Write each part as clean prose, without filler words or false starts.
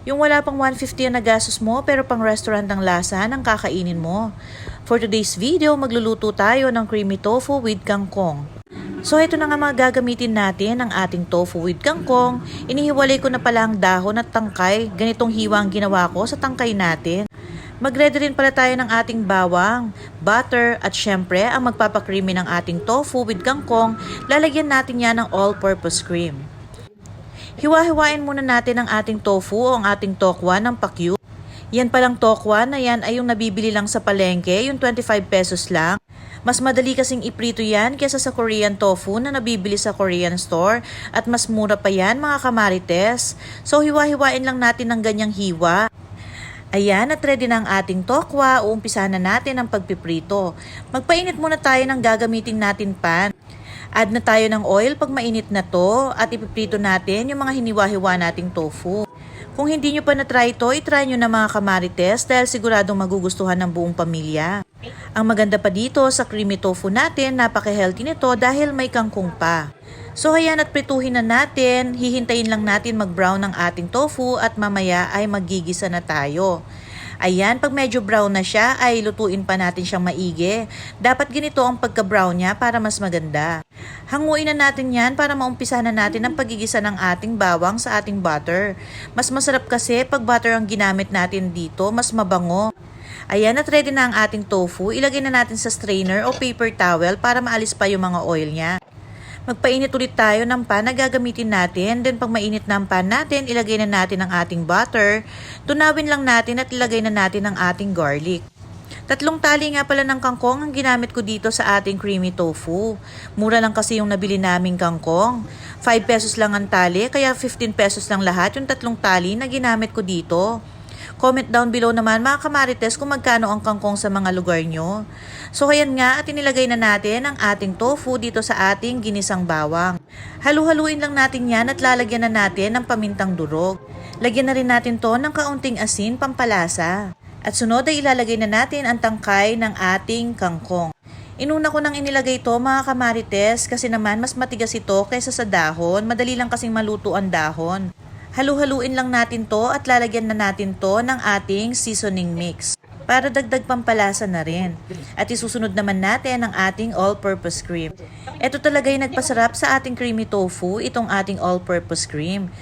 Yung wala pang 150 ang nagastos mo pero pang restaurant ang lasa ng kakainin mo. For today's video, magluluto tayo ng creamy tofu with kangkong. So ito na nga mga gagamitin natin ng ating tofu with kangkong. Inihiwalay ko na pala ang dahon at tangkay. Ganitong hiwa ang ginawa ko sa tangkay natin. Mag-ready rin pala tayo ng ating bawang, butter at syempre ang magpapakreamy ng ating tofu with kangkong. Lalagyan natin yan ng all-purpose cream. Hiwa-hiwain muna natin ang ating tofu o ang ating tokwa ng pakyu. Yan palang tokwa na yan ay yung nabibili lang sa palengke, yung 25 pesos lang. Mas madali kasing iprito yan kesa sa Korean tofu na nabibili sa Korean store at mas mura pa yan mga kamarites. So hiwa-hiwain lang natin ng ganyang hiwa. Ayan, at ready na ang ating tokwa. Uumpisahan na natin ang pagpiprito. Magpainit muna tayo ng gagamitin natin pan. Add na tayo ng oil pag mainit na to at ipiprito natin yung mga hiniwa-hiwa nating tofu. Kung hindi nyo pa na-try ito, itry nyo na mga kamarites dahil siguradong magugustuhan ng buong pamilya. Ang maganda pa dito sa creamy tofu natin, napaka-healthy nito dahil may kangkong pa. So ayan, at prituhin na natin, hihintayin lang natin mag-brown ang ating tofu at mamaya ay magigisa na tayo. Ayan, pag medyo brown na siya ay lutuin pa natin siyang maigi. Dapat ganito ang pagka-brown niya para mas maganda. Hanguin na natin yan para maumpisa na natin ang pagigisa ng ating bawang sa ating butter. Mas masarap kasi pag butter ang ginamit natin dito, mas mabango. Ayan, at ready na ang ating tofu. Ilagay na natin sa strainer o paper towel para maalis pa yung mga oil niya. Magpainit ulit tayo ng pan na gagamitin natin. Then pag mainit na ang pan natin, ilagay na natin ang ating butter. Tunawin lang natin at ilagay na natin ang ating garlic. 3 tali nga pala ng kangkong ang ginamit ko dito sa ating creamy tofu. Mura lang kasi yung nabili naming kangkong. 5 pesos lang ang tali, kaya 15 pesos lang lahat yung 3 tali na ginamit ko dito. Comment down below naman mga kamarites kung magkano ang kangkong sa mga lugar nyo. So ayan nga, at inilagay na natin ang ating tofu dito sa ating ginisang bawang. Halu-haluin lang natin yan at lalagyan na natin ng pamintang durog. Lagyan na rin natin to ng kaunting asin pampalasa. At sunod ay ilalagay na natin ang tangkay ng ating kangkong. Inuna ko nang inilagay to mga kamarites kasi naman mas matigas ito kaysa sa dahon. Madali lang kasing maluto ang dahon. Halu-haluin lang natin to at lalagyan na natin to ng ating seasoning mix para dagdag pampalasa na rin. At isusunod naman natin ang ating all-purpose cream. Ito talaga yung nagpasarap sa ating creamy tofu, itong ating all-purpose cream.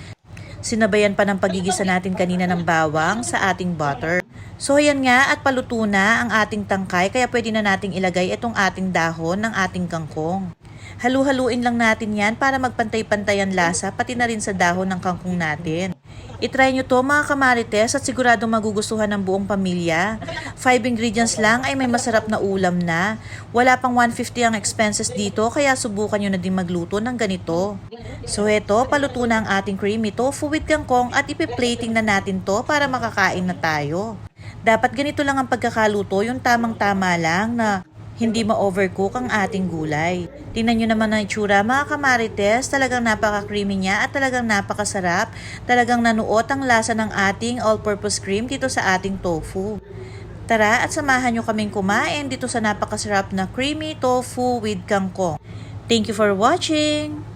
Sinabayan pa ng pagigisa natin kanina ng bawang sa ating butter. So ayan nga, at paluto na ang ating tangkay kaya pwede na nating ilagay itong ating dahon ng ating kangkong. Halu-haluin lang natin yan para magpantay-pantay ang lasa pati na rin sa dahon ng kangkong natin. I-try nyo to mga kamarites at siguradong magugustuhan ng buong pamilya. 5 ingredients lang ay may masarap na ulam na. Wala pang 150 ang expenses dito kaya subukan nyo na din magluto ng ganito. So eto, paluto na ang ating creamy tofu with kangkong at ipiplating na natin to para makakain na tayo. Dapat ganito lang ang pagkakaluto, yung tamang-tama lang na hindi ma-overcook ang ating gulay. Tingnan nyo naman ang itsura mga kamarites, talagang napaka-creamy niya at talagang napakasarap. Talagang nanuot ang lasa ng ating all-purpose cream dito sa ating tofu. Tara at samahan nyo kaming kumain dito sa napakasarap na creamy tofu with kangkong. Thank you for watching!